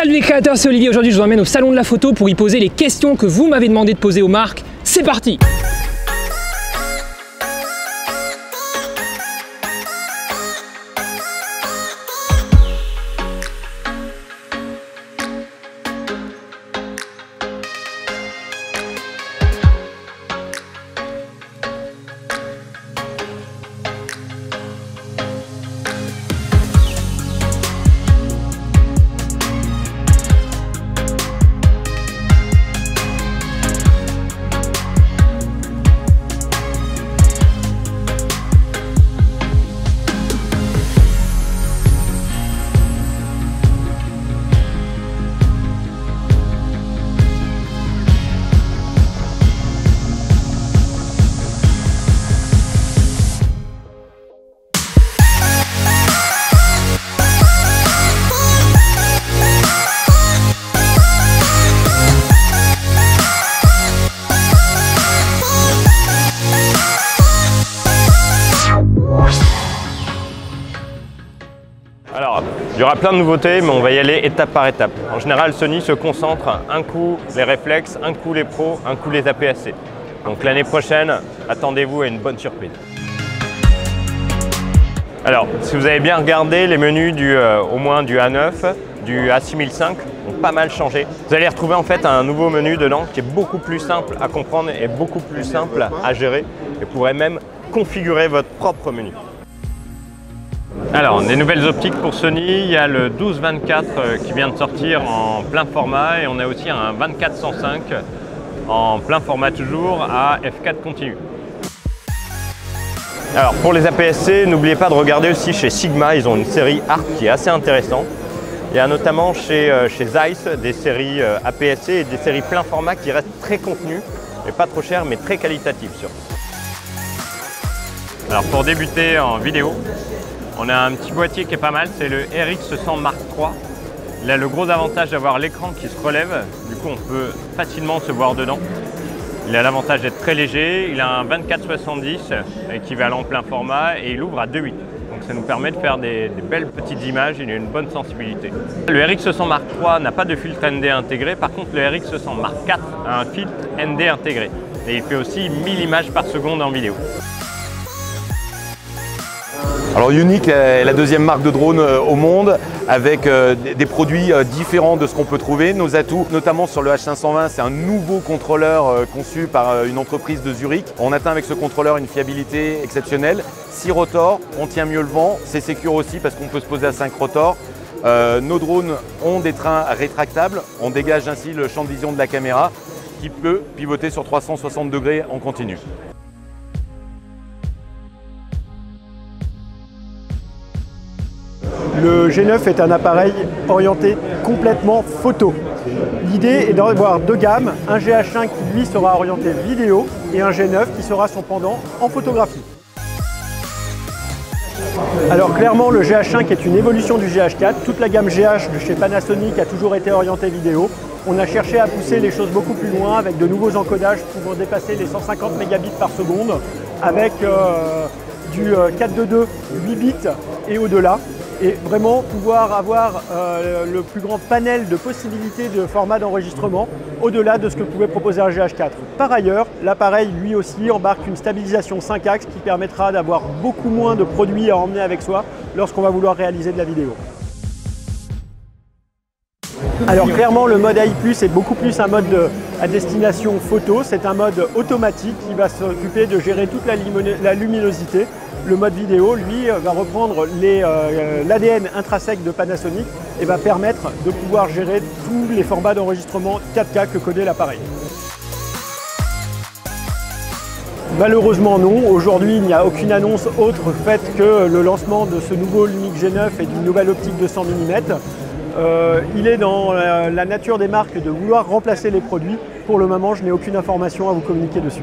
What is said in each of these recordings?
Salut les créateurs, c'est Olivier. Aujourd'hui je vous emmène au salon de la photo pour y poser les questions que vous m'avez demandé de poser aux marques. C'est parti! Alors, il y aura plein de nouveautés, mais on va y aller étape par étape. En général, Sony se concentre un coup les réflexes, un coup les pros, un coup les APS-C. Donc l'année prochaine, attendez-vous à une bonne surprise. Alors, si vous avez bien regardé, les menus au moins du A9, du A6005 ont pas mal changé. Vous allez retrouver en fait un nouveau menu dedans qui est beaucoup plus simple à comprendre et beaucoup plus simple à gérer et pourrait même configurer votre propre menu. Alors, des nouvelles optiques pour Sony, il y a le 12-24 qui vient de sortir en plein format et on a aussi un 24-105 en plein format toujours à f4 continu. Alors pour les APS-C, n'oubliez pas de regarder aussi chez Sigma, ils ont une série Art qui est assez intéressante. Il y a notamment chez Zeiss des séries APS-C et des séries plein format qui restent très contenues, mais pas trop chères, mais très qualitatives surtout. Alors pour débuter en vidéo, on a un petit boîtier qui est pas mal, c'est le RX100 Mark III. Il a le gros avantage d'avoir l'écran qui se relève, du coup on peut facilement se voir dedans. Il a l'avantage d'être très léger, il a un 24-70 équivalent plein format et il ouvre à 2.8. Donc ça nous permet de faire des belles petites images, il a une bonne sensibilité. Le RX100 Mark III n'a pas de filtre ND intégré, par contre le RX100 Mark IV a un filtre ND intégré. Et il fait aussi 1000 images par seconde en vidéo. Alors Yuneec est la deuxième marque de drone au monde avec des produits différents de ce qu'on peut trouver. Nos atouts, notamment sur le H520, c'est un nouveau contrôleur conçu par une entreprise de Zurich. On atteint avec ce contrôleur une fiabilité exceptionnelle. 6 rotors, on tient mieux le vent, c'est sécure aussi parce qu'on peut se poser à 5 rotors. Nos drones ont des trains rétractables, on dégage ainsi le champ de vision de la caméra qui peut pivoter sur 360 degrés en continu. Le G9 est un appareil orienté complètement photo. L'idée est d'avoir deux gammes, un GH5 qui lui sera orienté vidéo et un G9 qui sera son pendant en photographie. Alors clairement le GH5 est une évolution du GH4, toute la gamme GH de chez Panasonic a toujours été orientée vidéo. On a cherché à pousser les choses beaucoup plus loin avec de nouveaux encodages pouvant dépasser les 150 mégabits par seconde avec du 422 8 bits et au-delà. Et vraiment pouvoir avoir le plus grand panel de possibilités de format d'enregistrement au-delà de ce que pouvait proposer un GH4. Par ailleurs, l'appareil lui aussi embarque une stabilisation 5 axes qui permettra d'avoir beaucoup moins de produits à emmener avec soi lorsqu'on va vouloir réaliser de la vidéo. Alors clairement le mode AI+ est beaucoup plus un mode à destination photo, c'est un mode automatique qui va s'occuper de gérer toute la luminosité. Le mode vidéo, lui, va reprendre l'ADN intrinsèque de Panasonic et va permettre de pouvoir gérer tous les formats d'enregistrement 4K que connaît l'appareil. Malheureusement non, aujourd'hui il n'y a aucune annonce autre faite que le lancement de ce nouveau Lumix G9 et d'une nouvelle optique de 100 mm. Il est dans la nature des marques de vouloir remplacer les produits. Pour le moment, je n'ai aucune information à vous communiquer dessus.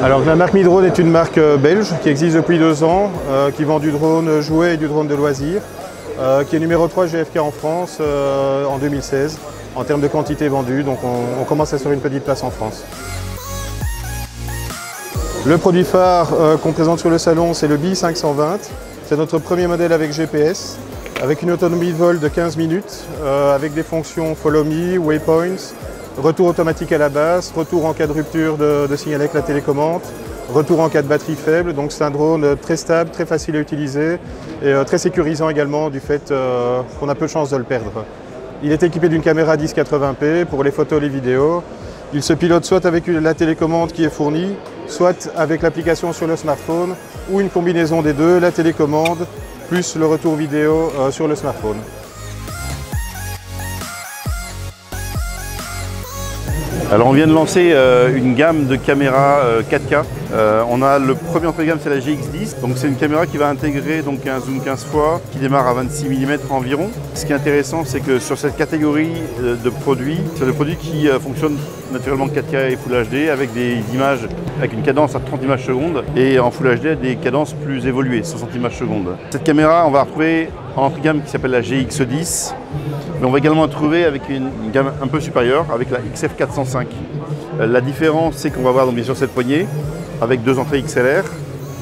Alors la marque Midrone est une marque belge qui existe depuis 2 ans, qui vend du drone jouet et du drone de loisirs, qui est numéro 3 GFK en France en 2016 en termes de quantité vendue, donc on commence à se faire une petite place en France. Le produit phare qu'on présente sur le salon, c'est le BI520. C'est notre premier modèle avec GPS, avec une autonomie de vol de 15 minutes, avec des fonctions Follow Me, Waypoints, retour automatique à la base, retour en cas de rupture de signal avec la télécommande, retour en cas de batterie faible. Donc c'est un drone très stable, très facile à utiliser et très sécurisant également du fait qu'on a peu de chances de le perdre. Il est équipé d'une caméra 1080p pour les photos et les vidéos. Il se pilote soit avec la télécommande qui est fournie, soit avec l'application sur le smartphone ou une combinaison des deux, la télécommande plus le retour vidéo sur le smartphone. Alors on vient de lancer une gamme de caméras 4K. On a le premier entrée de gamme, c'est la GX10. Donc c'est une caméra qui va intégrer donc un zoom 15 fois qui démarre à 26 mm environ. Ce qui est intéressant, c'est que sur cette catégorie de produits, c'est des produits qui fonctionnent naturellement 4K et Full HD avec des images avec une cadence à 30 images secondes et en Full HD à des cadences plus évoluées, 60 images secondes. Cette caméra, on va retrouver en entrée de gamme qui s'appelle la GX10. Mais on va également la trouver avec une gamme un peu supérieure, avec la XF405. La différence, c'est qu'on va avoir donc bien sûr cette poignée, avec deux entrées XLR,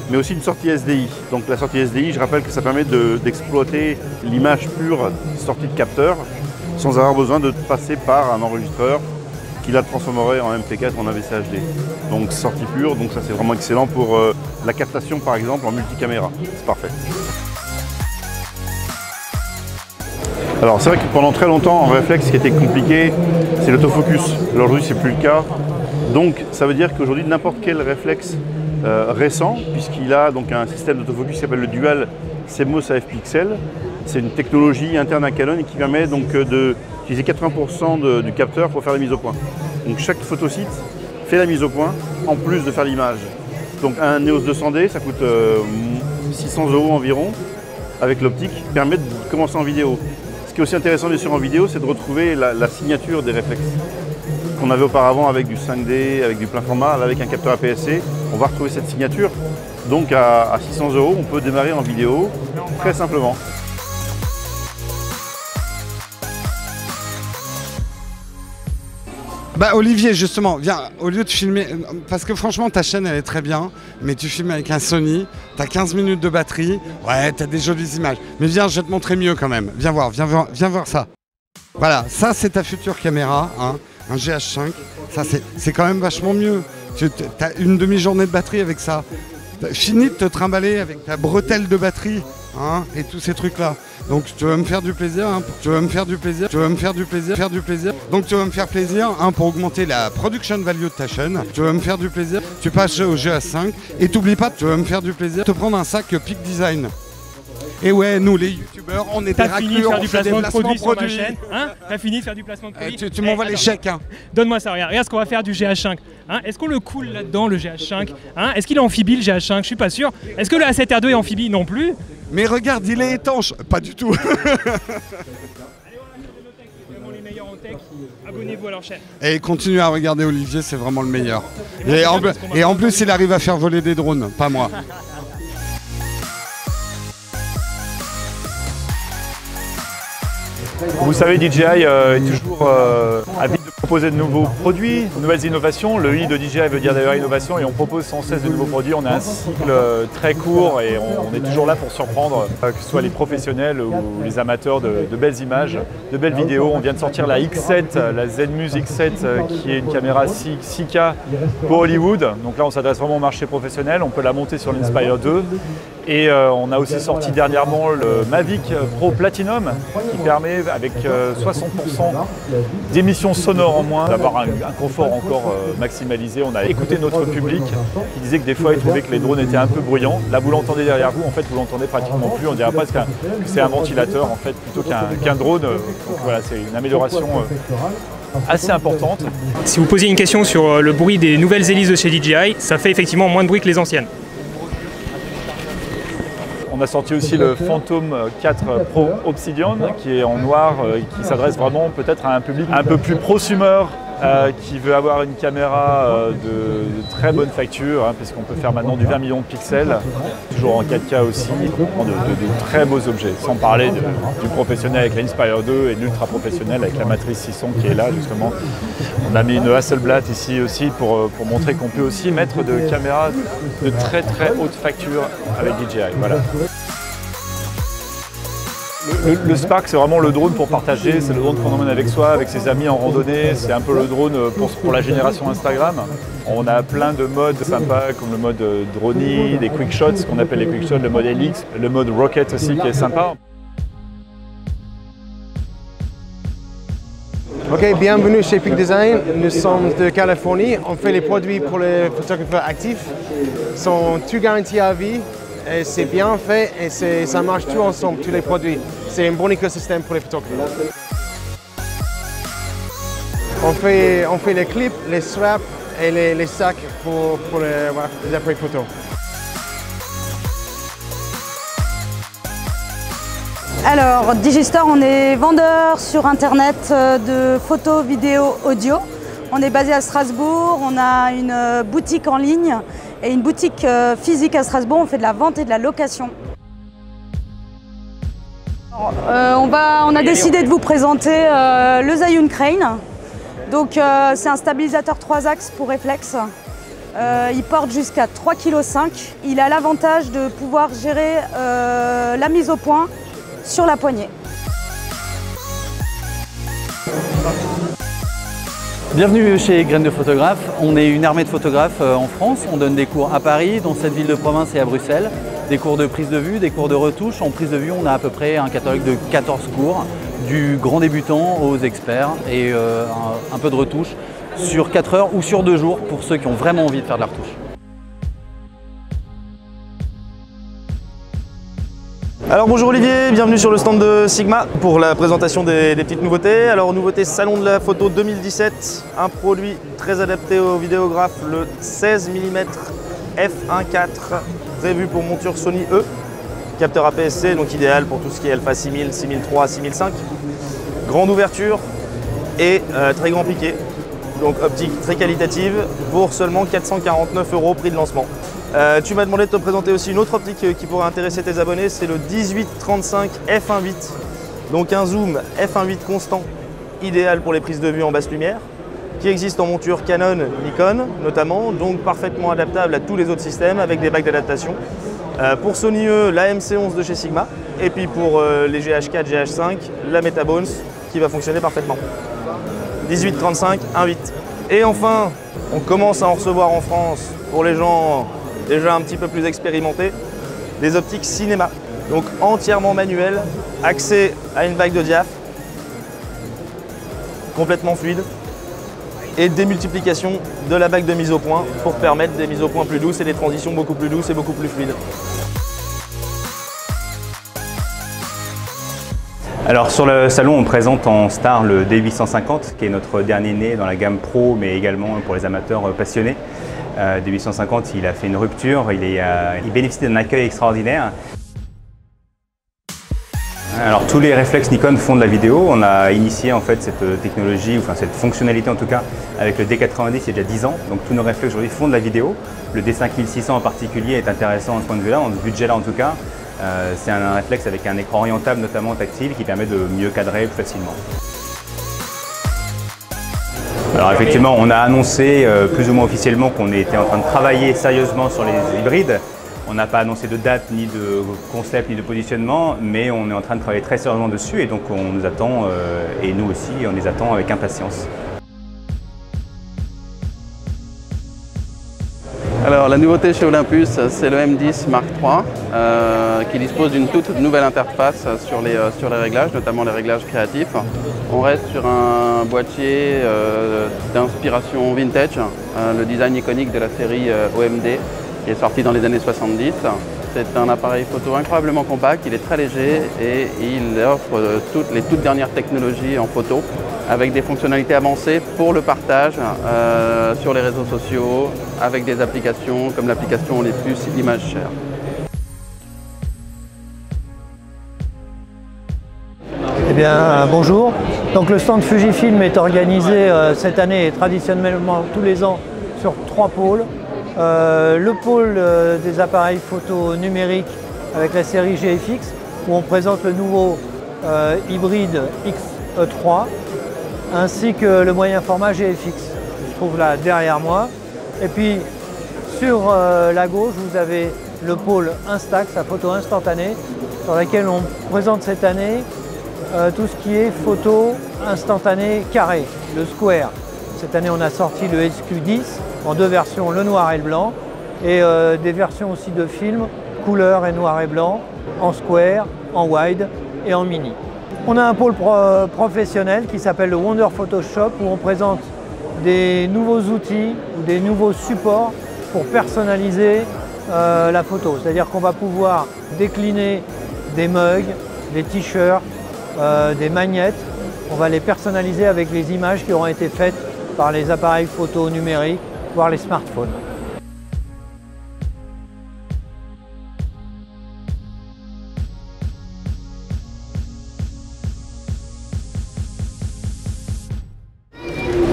mais aussi une sortie SDI. Donc la sortie SDI, je rappelle que ça permet d'exploiter l'image pure sortie de capteur, sans avoir besoin de passer par un enregistreur qui la transformerait en MP4 ou en AVC HD. Donc sortie pure, donc ça c'est vraiment excellent pour la captation par exemple en multicaméra. C'est parfait. Alors c'est vrai que pendant très longtemps, en réflexe, ce qui était compliqué, c'est l'autofocus. Aujourd'hui, c'est plus le cas. Donc ça veut dire qu'aujourd'hui, n'importe quel réflexe récent, puisqu'il a donc un système d'autofocus qui s'appelle le Dual CMOS AF Pixel, c'est une technologie interne à Canon et qui permet donc d'utiliser 80% du capteur pour faire la mise au point. Donc chaque photosite fait la mise au point en plus de faire l'image. Donc un EOS 200D, ça coûte 600 € environ, avec l'optique, qui permet de commencer en vidéo. Ce qui est aussi intéressant bien sûr en vidéo, c'est de retrouver la signature des réflexes qu'on avait auparavant avec du 5D, avec du plein format, là, avec un capteur APS-C. On va retrouver cette signature. Donc à 600 €, on peut démarrer en vidéo très simplement. Bah Olivier, justement, viens, au lieu de filmer, parce que franchement ta chaîne elle est très bien, mais tu filmes avec un Sony, t'as 15 minutes de batterie, ouais t'as des jolies images, mais viens je vais te montrer mieux quand même, viens voir ça. Voilà, ça c'est ta future caméra, hein, un GH5, ça c'est quand même vachement mieux, t'as une demi-journée de batterie avec ça, fini de te trimballer avec ta bretelle de batterie, hein, et tous ces trucs là. Donc tu vas me faire du plaisir, hein, tu vas me faire du plaisir. Donc tu vas me faire plaisir hein, pour augmenter la production value de ta chaîne. Tu vas me faire du plaisir, tu passes au GH5 et t'oublies pas, tu vas me faire du plaisir de te prendre un sac Peak Design. Et ouais, nous les youtubeurs, on est des raclures, on fait des placements de produits sur ma chaîne, hein. T'as fini de faire du placement de produits. Tu m'envoies les chèques, hein. Donne-moi ça, regarde ce qu'on va faire du GH5. Hein, est-ce qu'on le coule là-dedans, le GH5 hein? Est-ce qu'il est amphibie, le GH5? Je suis pas sûr. Est-ce que le A7R2 est amphibie? Non plus. Mais regarde, il est étanche. Pas du tout. Abonnez-vous à leur chaîne. Et continuez à regarder Olivier, c'est vraiment le meilleur. Et en plus, il arrive à faire voler des drones, pas moi. Vous savez, DJI est toujours avide de proposer de nouveaux produits, de nouvelles innovations. Le I de DJI veut dire d'ailleurs innovation et on propose sans cesse de nouveaux produits. On a un cycle très court et on est toujours là pour surprendre, que ce soit les professionnels ou les amateurs de belles images, de belles vidéos. On vient de sortir la X7, la ZMUS X7 qui est une caméra 6K pour Hollywood. Donc là, on s'adresse vraiment au marché professionnel. On peut la monter sur l'Inspire 2. Et on a aussi sorti dernièrement le Mavic Pro Platinum qui permet avec 60% d'émissions sonores en moins d'avoir un confort encore maximalisé. On a écouté notre public qui disait que des fois il trouvait que les drones étaient un peu bruyants. Là vous l'entendez derrière vous, en fait vous l'entendez pratiquement plus. On dirait presque que c'est un ventilateur en fait plutôt qu'un drone. Donc voilà, c'est une amélioration assez importante. Si vous posiez une question sur le bruit des nouvelles hélices de chez DJI, ça fait effectivement moins de bruit que les anciennes. On a sorti aussi le Phantom 4 Pro Obsidian qui est en noir, qui s'adresse vraiment peut-être à un public un peu plus prosumer, qui veut avoir une caméra de très bonne facture, hein, puisqu'on peut faire maintenant du 20 millions de pixels, toujours en 4K aussi, de très beaux objets, sans parler du professionnel avec l'Inspire 2 et de l'ultra professionnel avec la matrice 600 qui est là justement. On a mis une Hasselblad ici aussi pour montrer qu'on peut aussi mettre de caméras de très très haute facture avec DJI. Voilà. Le Spark, c'est vraiment le drone pour partager, c'est le drone qu'on emmène avec soi, avec ses amis en randonnée, c'est un peu le drone pour la génération Instagram. On a plein de modes sympas comme le mode drony, des quick shots, ce qu'on appelle les quick shots, le mode Helix, le mode Rocket aussi qui est sympa. Ok, bienvenue chez Peak Design. Nous sommes de Californie. On fait les produits pour les photographes actifs. Ils sont tout garantis à vie. Et c'est bien fait et ça marche tout ensemble, tous les produits. C'est un bon écosystème pour les photographes. On fait les clips, les straps et les sacs pour les appareils photo. Alors, Digistore, on est vendeur sur internet de photos, vidéos, audio. On est basé à Strasbourg, on a une boutique en ligne et une boutique physique à Strasbourg. On fait de la vente et de la location. On a décidé de vous présenter le Zhiyun Crane. Donc, c'est un stabilisateur 3 axes pour réflexe. Il porte jusqu'à 3,5 kg. Il a l'avantage de pouvoir gérer la mise au point sur la poignée. Bienvenue chez Graines de Photographes. On est une armée de photographes en France. On donne des cours à Paris, dans cette ville de province et à Bruxelles. Des cours de prise de vue, des cours de retouche. En prise de vue, on a à peu près un catalogue de 14 cours, du grand débutant aux experts et un peu de retouche sur 4 heures ou sur 2 jours pour ceux qui ont vraiment envie de faire de la retouche. Alors bonjour Olivier, bienvenue sur le stand de Sigma pour la présentation des petites nouveautés. Alors nouveauté Salon de la photo 2017, un produit très adapté aux vidéographes, le 16 mm f1.4 prévu pour monture Sony E, capteur APS-C, donc idéal pour tout ce qui est Alpha 6000, 6003, 6005. Grande ouverture et très grand piqué, donc optique très qualitative pour seulement 449 € prix de lancement. Tu m'as demandé de te présenter aussi une autre optique qui pourrait intéresser tes abonnés, c'est le 18-35 f1.8, donc un zoom f1.8 constant, idéal pour les prises de vue en basse lumière, qui existe en monture Canon, Nikon notamment, donc parfaitement adaptable à tous les autres systèmes avec des bacs d'adaptation. Pour Sony E, la MC11 de chez Sigma, et puis pour les GH4, GH5, la Metabones qui va fonctionner parfaitement. 18-35, 1.8. Et enfin, on commence à en recevoir en France pour les gens déjà un petit peu plus expérimentés, des optiques cinéma, donc entièrement manuelles, accès à une bague de diaph, complètement fluide, et démultiplication de la bague de mise au point pour permettre des mises au point plus douces et des transitions beaucoup plus douces et beaucoup plus fluides. Alors sur le salon, on présente en star le D850 qui est notre dernier né dans la gamme Pro mais également pour les amateurs passionnés. D850, il a fait une rupture, il bénéficie d'un accueil extraordinaire. Alors tous les réflexes Nikon font de la vidéo. On a initié en fait cette technologie, enfin cette fonctionnalité en tout cas, avec le D90 il y a déjà 10 ans. Donc tous nos réflexes aujourd'hui font de la vidéo. Le D5600 en particulier est intéressant à ce point de vue-là, en ce budget-là en tout cas. C'est un réflexe avec un écran orientable notamment tactile qui permet de mieux cadrer plus facilement. Alors effectivement, on a annoncé plus ou moins officiellement qu'on était en train de travailler sérieusement sur les hybrides. On n'a pas annoncé de date, ni de concept, ni de positionnement, mais on est en train de travailler très sérieusement dessus et donc on nous attend, et nous aussi, on les attend avec impatience. Alors la nouveauté chez Olympus, c'est le M10 Mark III qui dispose d'une toute nouvelle interface sur les réglages, notamment les réglages créatifs. On reste sur un boîtier d'inspiration vintage, le design iconique de la série OMD qui est sorti dans les années 70. C'est un appareil photo incroyablement compact, il est très léger et il offre les toutes dernières technologies en photo avec des fonctionnalités avancées pour le partage sur les réseaux sociaux avec des applications comme l'application Olympus Image Share. Eh bien, bonjour. Donc, le stand Fujifilm est organisé cette année et traditionnellement tous les ans sur 3 pôles. Le pôle des appareils photo numériques avec la série GFX où on présente le nouveau hybride X3 ainsi que le moyen format GFX qui se trouve là derrière moi. Et puis sur la gauche vous avez le pôle Instax, la photo instantanée sur laquelle on présente cette année tout ce qui est photo instantanée carré, le square. Cette année, on a sorti le SQ10 en 2 versions, le noir et le blanc, et des versions aussi de films, couleur et noir et blanc, en square, en wide et en mini. On a un pôle professionnel qui s'appelle le Wonder Photoshop où on présente des nouveaux outils ou des nouveaux supports pour personnaliser la photo. C'est-à-dire qu'on va pouvoir décliner des mugs, des t-shirts, des magnettes. On va les personnaliser avec les images qui auront été faites par les appareils photo numériques, voire les smartphones.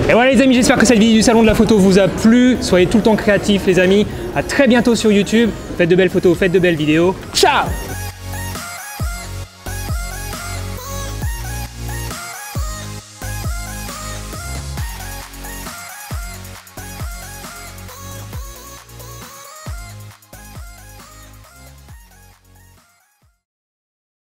Et voilà les amis, j'espère que cette vidéo du salon de la photo vous a plu. Soyez tout le temps créatifs les amis. À très bientôt sur YouTube. Faites de belles photos, faites de belles vidéos. Ciao!